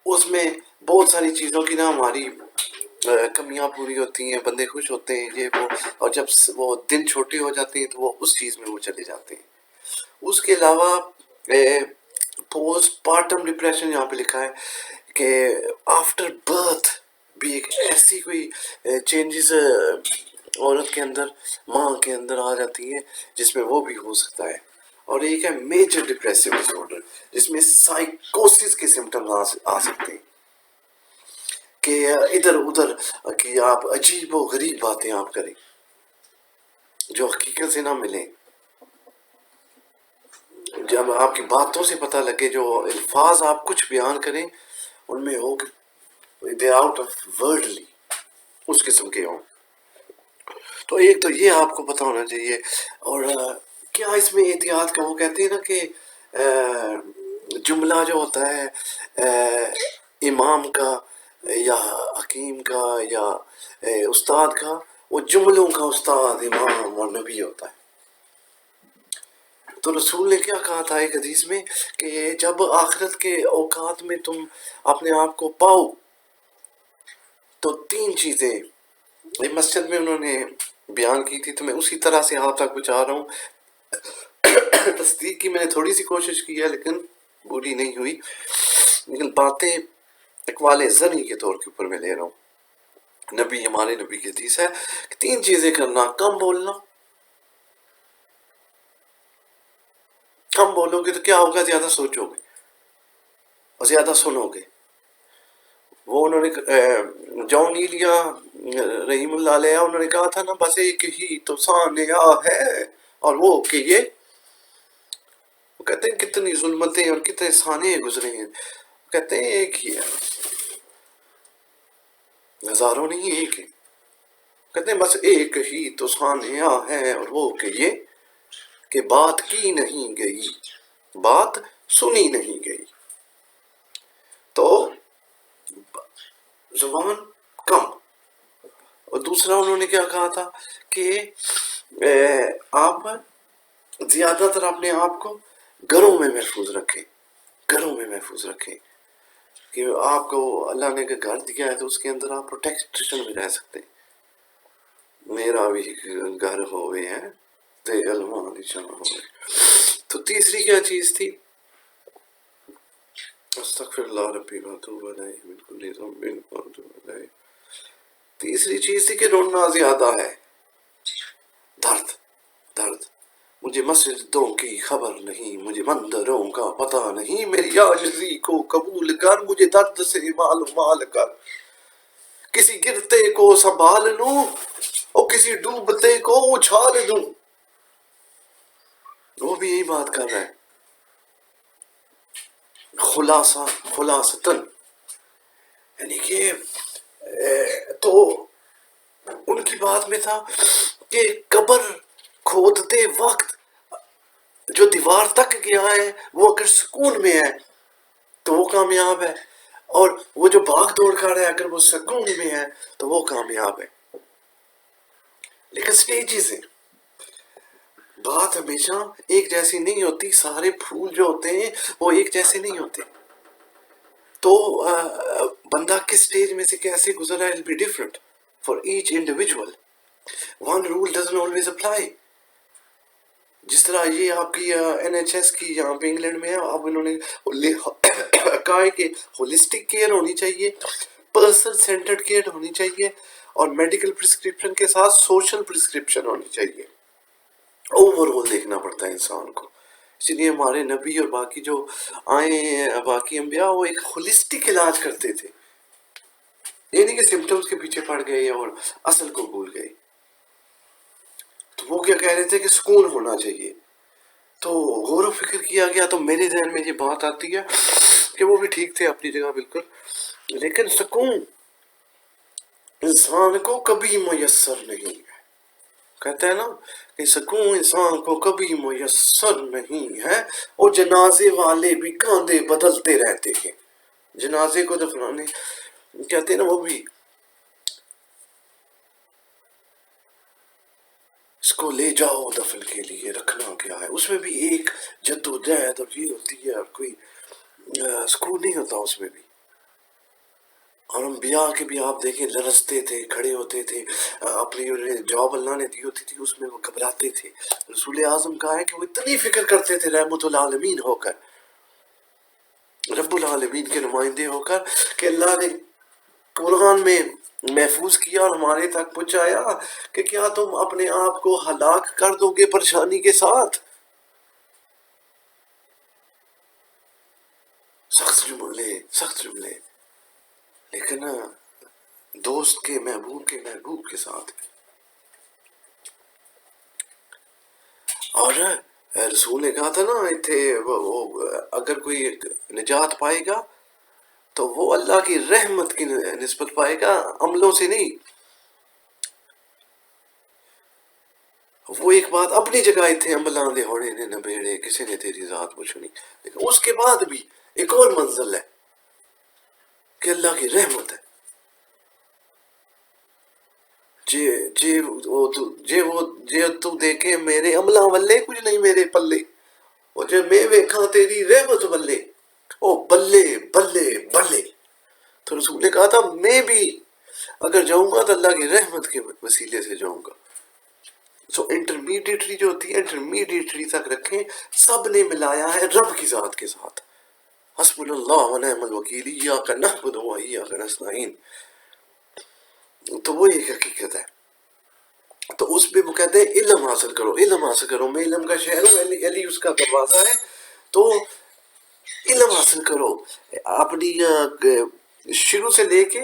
اس میں بہت ساری چیزوں کی نا ہماری کمیاں پوری ہوتی ہیں، بندے خوش ہوتے ہیں یہ وہ، اور جب وہ دن چھوٹے ہو جاتے ہیں تو وہ اس چیز میں وہ چلے جاتے ہیں۔ اس کے علاوہ پوسٹ پارٹم ڈپریشن یہاں پہ لکھا ہے کہ آفٹر برتھ بھی ایک ایسی کوئی چینجز عورت کے اندر، ماں کے اندر آ جاتی ہیں جس میں وہ بھی ہو سکتا ہے۔ اور ایک ہے میجر ڈپریسو ڈس آرڈر جس میں سائیکوسس کے سمٹمز آ سکتے ہیں کہ ادھر ادھر کہ آپ عجیب و غریب باتیں آپ کریں جو حقیقت سے نہ ملیں، جب آپ کی باتوں سے پتہ لگے جو الفاظ آپ کچھ بیان کریں ان میں ہو کہ دے آؤٹ آف ورڈلی، اس قسم کے ہوں۔ تو ایک تو یہ آپ کو پتہ ہونا چاہیے۔ اور کیا اس میں احتیاط کا وہ کہتے ہیں نا کہ جملہ جو ہوتا ہے امام کا یا حکیم کا یا استاد کا، وہ جملوں کا استاد امام اور نبی ہوتا ہے۔ تو رسول نے کیا کہا تھا ایک حدیث میں کہ جب آخرت کے اوقات میں تم اپنے آپ کو پاؤ تو تین چیزیں مسجد میں انہوں نے بیان کی تھی، تو میں اسی طرح سے آپ تک پہنچا رہا ہوں۔ تصدیق کی میں نے تھوڑی سی کوشش کی ہے لیکن پوری نہیں ہوئی، لیکن باتیں اقوال زنی کے طور کے اوپر میں لے رہا ہوں۔ نبی، ہمارے نبی کی حدیث ہے کہ تین چیزیں کرنا: کم بولنا، کم بولو گے تو کیا ہوگا؟ زیادہ سوچو گے اور زیادہ سنو گے۔ وہ انہوں نے جان ایلیا رحیم اللہ علیہ انہوں نے کہا تھا نا، بس ایک ہی تو سانیہ ہے، اور وہ کہ یہ وہ کہتے ہیں کتنی ظلمتیں اور کتنے سانے گزرے ہیں، کہتے ہیں ایک ہی ہے، ہزاروں نہیں ایک ہے، کہتے ہیں بس ایک ہی تو سانیہ ہے، اور وہ کہ یہ کہ بات کی نہیں گئی، بات سنی نہیں گئی۔ تو زبان کم۔ اور دوسرا انہوں نے کیا کہا تھا کہ آپ زیادہ تر اپنے آپ کو گھروں میں محفوظ رکھیں، گھروں میں محفوظ رکھیں، کہ آپ کو اللہ نے گھر دیا ہے تو اس کے اندر آپ پروٹیکشن میں رہ سکتے ہیں۔ میرا بھی گھر ہوئے ہیں تے علمان نشان ہوئے۔ تو تیسری کیا چیز تھی؟ استغفر اللہ ربی واتوب علیہ من کل ذنب واتوب علیہ۔ تیسری چیز تھی کہ رونا زیادہ ہے، درد، درد۔ مجھے مسجدوں کی خبر نہیں، مجھے مندروں کا پتہ نہیں، میری عاجزی کو قبول کر، مجھے درد سے مال مال کر، کسی گرتے کو سنبھال لوں اور کسی ڈوبتے کو اچھال دوں۔ وہ بھی یہی بات کر رہا ہے، خلاصہ خلاصتاً، یعنی کہ تو ان کی بات میں تھا کہ قبر کھودتے وقت جو دیوار تک گیا ہے وہ اگر سکون میں ہے تو وہ کامیاب ہے، اور وہ جو بھاگ دوڑ کر رہا ہے اگر وہ سکون میں ہے تو وہ کامیاب ہے۔ لیکن سٹیجز ہیں، بات ہمیشہ ایک جیسی نہیں ہوتی، سارے پھول جو ہوتے ہیں وہ ایک جیسے نہیں ہوتے، تو بندہ کس سٹیج میں سے کیسے گزر رہا ہے، it'll be different for each individual. One rule doesn't always apply. جس طرح یہ آپ کی این ایچ ایس کی یہاں پہ انگلینڈ میں ہے، اب انہوں نے کہا ہے کہ ہولسٹک کیئر ہونی چاہیے، پرسن سینٹرڈ کیئر ہونی چاہیے، اور میڈیکل پرسکرپشن کے ساتھ سوشل پرسکرپشن ہونی چاہیے۔ اوور آل دیکھنا پڑتا ہے انسان کو، اس لیے ہمارے نبی اور باقی جو آئے ہیں باقی انبیاء وہ ایک ہولسٹک علاج کرتے تھے، یہ نہیں کہ سمپٹمز کے پیچھے پڑ گئے اور اصل کو بھول گئے۔ تو وہ کیا کہہ رہے تھے کہ سکون ہونا چاہیے، تو غور و فکر کیا گیا تو میرے ذہن میں یہ بات آتی ہے کہ وہ بھی ٹھیک تھے اپنی جگہ بالکل، لیکن سکون انسان کو کبھی میسر نہیں ہے، کہتے ہیں نا کہ سکون انسان کو کبھی میسر نہیں ہے، اور جنازے والے بھی کاندھے بدلتے رہتے ہیں، جنازے کو دفنانے کہتے ہیں نا، وہ بھی اس کو لے جاؤ دفن کے لیے، رکھنا کیا ہے، اس میں بھی ایک جد و جہد اور یہ ہوتی ہے، اور کوئی سکون نہیں ہوتا اس میں بھی. اور انبیاء کے بھی آپ دیکھیں لرزتے تھے، کھڑے ہوتے تھے، اپنی جاب اللہ نے دی ہوتی تھی اس میں وہ گھبراتے تھے. رسول اعظم کہا ہے کہ وہ اتنی فکر کرتے تھے رحمت العالمین ہو کر، رب العالمین کے نمائندے ہو کر، کہ اللہ نے قرآن میں محفوظ کیا اور ہمارے تک پہنچایا کہ کیا تم اپنے آپ کو ہلاک کر دو گے پریشانی کے ساتھ. سخت جملے، سخت جملے، لیکن دوست کے محبوب کے ساتھ. اور رسول نے کہا تھا نا اگر کوئی نجات پائے گا تو وہ اللہ کی رحمت کی نسبت پائے گا، عملوں سے نہیں. وہ ایک بات اپنی جگہ تھے، عملاں دے ہونے نے نبیڑے کسی نے تیری ذات کو چھنی، لیکن اس کے بعد بھی ایک اور منزل ہے کہ اللہ کی رحمت ہے. جے تو دیکھے میرے عملہ ولے کچھ نہیں میرے پلے، اور جے میں ویکھاں تیری رحمت ولے، او بلے بلے بلے. تو رسول نے کہا تھا میں بھی اگر جاؤں گا تو اللہ کی رحمت کے وسیلے سے جاؤں گا. سو انٹرمیڈیٹری جو ہوتی ہے انٹرمیڈیٹری تک رکھیں. سب نے ملایا ہے رب کی ذات کے ساتھ. حسبنا اللہ و نعم الوکیل ایاک نعبد و ایاک نستعین. تو وہ ایک حقیقت ہے. تو اس پہ وہ کہتے ہیں علم حاصل کرو، علم حاصل کرو. میں علم کا شہر ہوں، علی اس کا دروازہ ہے. تو علم حاصل کرو، اپنی شروع سے لے کے